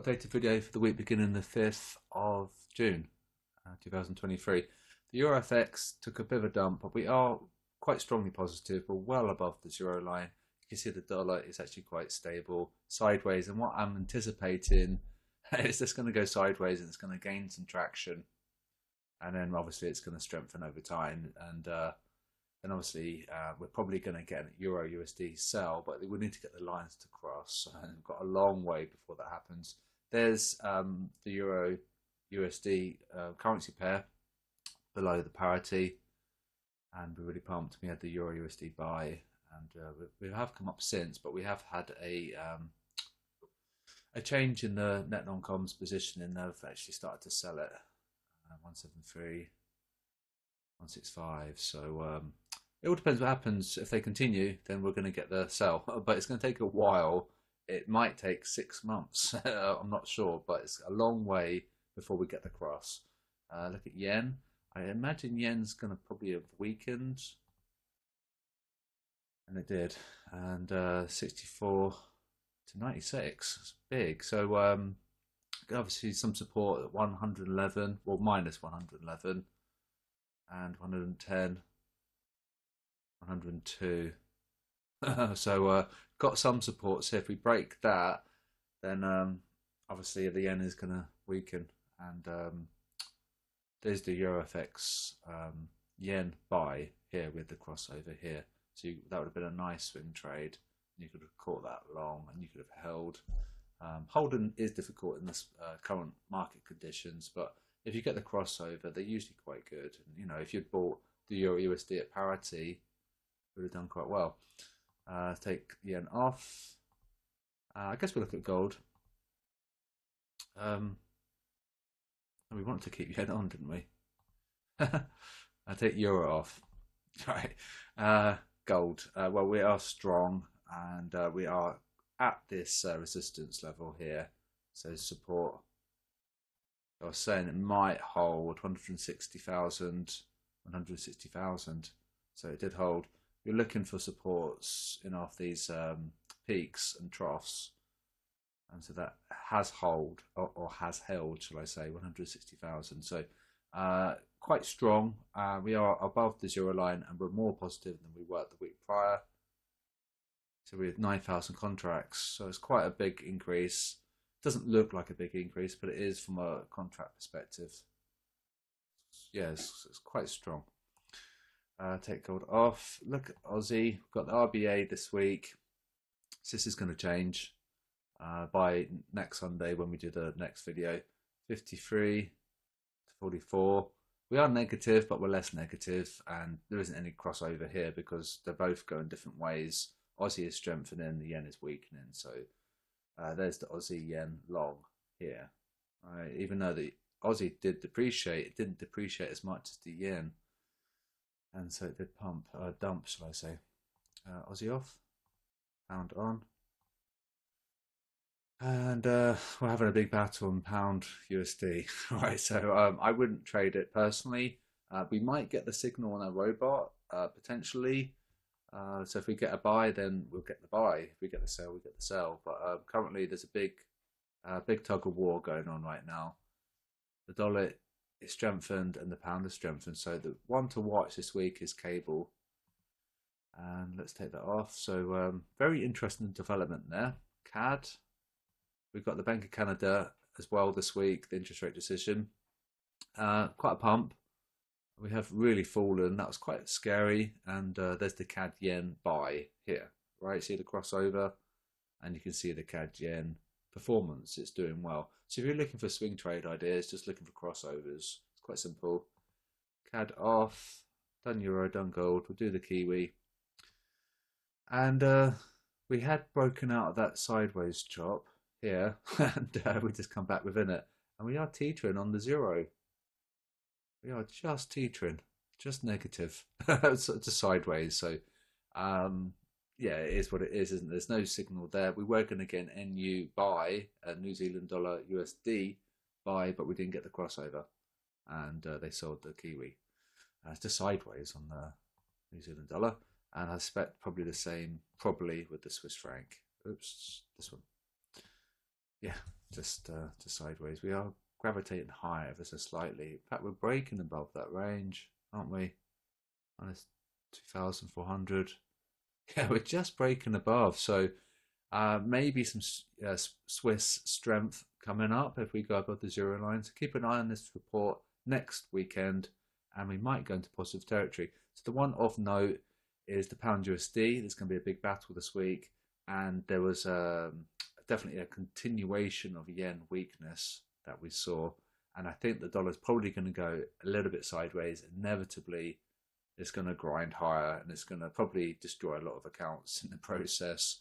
updated video for the week beginning the 5th of June 2023. The Euro FX took a bit of a dump, but we are quite strongly positive. We're well above the zero line. You can see the dollar is actually quite stable, sideways, and what I'm anticipating is just going to go sideways and it's going to gain some traction, and then obviously it's going to strengthen over time, and then obviously we're probably going to get an Euro USD sell, but we need to get the lines to cross, and we've got a long way before that happens. There's the Euro USD currency pair below the parity, and we're really pumped. We had the Euro USD buy, and we have come up since, but we have had a change in the net non-coms position, and they've actually started to sell it 173, 165. So it all depends what happens. If they continue, then we're going to get the sell, but it's going to take a while. It might take 6 months. I'm not sure, but it's a long way before we get the cross. Look at yen. I imagine yen's going to probably have weakened, and it did. And 64 to 96, it's big. So obviously some support at 111, well minus 111, and 110, 102. So got some support. So if we break that, then obviously the yen is going to weaken, and there's the Euro FX yen buy here with the crossover here. So that would have been a nice swing trade. You could have caught that long, and you could have held. Holding is difficult in this current market conditions, but if you get the crossover, they're usually quite good. And, you know, if you'd bought the Euro USD at parity, would have done quite well. Take yen off. I guess we'll look at gold. We wanted to keep yen on, didn't we? I take euro off. Right. Gold. Well, we are strong, and we are at this resistance level here. So support. I was saying it might hold 160,000, 160,000. So it did hold. You're looking for supports in off these peaks and troughs, and so that has held, or has held, shall I say, 160,000. So quite strong. We are above the zero line, and we're more positive than we were the week prior. So we have 9,000 contracts. So it's quite a big increase. It doesn't look like a big increase, but it is from a contract perspective. Yes, it's quite strong. Take gold off. Look at Aussie. We've got the RBA this week. So this is going to change by next Sunday when we do the next video. 53 to 44. We are negative, but we're less negative, and there isn't any crossover here because they're both going different ways. Aussie is strengthening, the yen is weakening. So there's the Aussie yen long here. Right? Even though the Aussie did depreciate, it didn't depreciate as much as the yen. And so it did dump, shall I say. Aussie off, pound on. And we're having a big battle on pound USD. Right, so I wouldn't trade it personally. We might get the signal on a robot, potentially. So if we get a buy, then we'll get the buy. If we get the sell, we get the sell. But currently there's a big tug of war going on right now. The dollar is strengthened and the pound is strengthened. So the one to watch this week is cable. And let's take that off. So very interesting development there. CAD. We've got the Bank of Canada as well this week, the interest rate decision. Quite a pump. We have really fallen. That was quite scary. And there's the CAD yen buy here, right? See the crossover, and you can see the CAD yen performance. It's doing well. So if you're looking for swing trade ideas, just looking for crossovers, it's quite simple. CAD off, done euro, done gold. We'll do the Kiwi. And we had broken out of that sideways chop here, and we just come back within it. And we are teetering on the zero. We are just teetering, just negative, just sideways. So, yeah, it is what it is, isn't it? There's no signal there. We were going to get an NU buy, a New Zealand dollar USD buy, but we didn't get the crossover, and they sold the Kiwi. It's just sideways on the New Zealand dollar, and I expect probably the same, probably with the Swiss franc. Oops, this one. Yeah, just sideways. We are gravitating higher ever so slightly. In fact, we're breaking above that range, aren't we? Minus 2,400. Yeah, we're just breaking above. So maybe some Swiss strength coming up if we go above the zero line. So keep an eye on this report next weekend, and we might go into positive territory. So the one of note is the pound USD. There's going to be a big battle this week, and there was definitely a continuation of yen weakness that we saw. And I think the dollar's probably going to go a little bit sideways. Inevitably, it's going to grind higher, and it's going to probably destroy a lot of accounts in the process.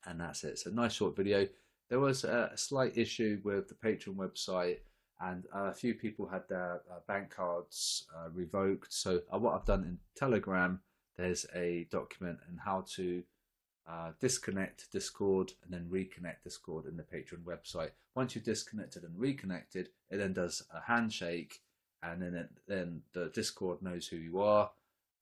And that's it. So nice short video. There was a slight issue with the Patreon website, and a few people had their bank cards revoked. So what I've done in Telegram, there's a document on how to disconnect Discord and then reconnect Discord in the Patreon website. Once you've disconnected and reconnected, it then does a handshake, and then the Discord knows who you are,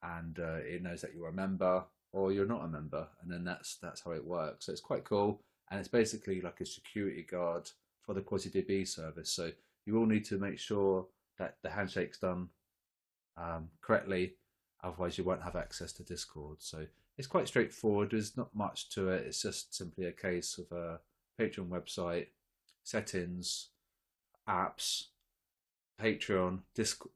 and it knows that you're a member or you're not a member, and then that's how it works. So it's quite cool, and it's basically like a security guard for the QuasiDB service. So you all need to make sure that the handshake's done correctly, otherwise you won't have access to Discord. So it's quite straightforward. There's not much to it. It's just simply a case of a Patreon website, settings, apps, Patreon,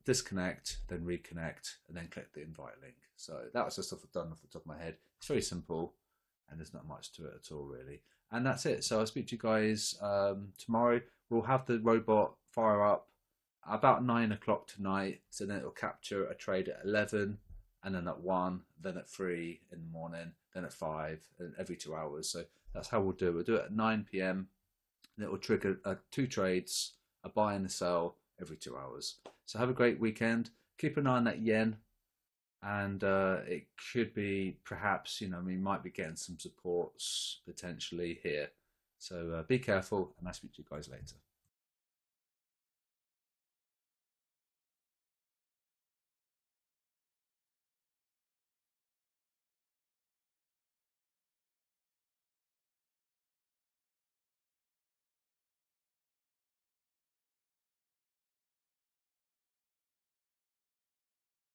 disconnect, then reconnect, and then click the invite link. So that was the stuff I've done off the top of my head. It's very simple, and there's not much to it at all, really. And that's it. So I'll speak to you guys tomorrow. We'll have the robot fire up about 9 o'clock tonight. So then it'll capture a trade at 11, and then at 1, then at 3 in the morning, then at 5, and every 2 hours. So that's how we'll do it. We'll do it at 9 p.m. and it will trigger 2 trades, a buy and a sell, every 2 hours. So have a great weekend. Keep an eye on that yen, and it could be perhaps, we might be getting some supports potentially here. So be careful, and I'll speak to you guys later.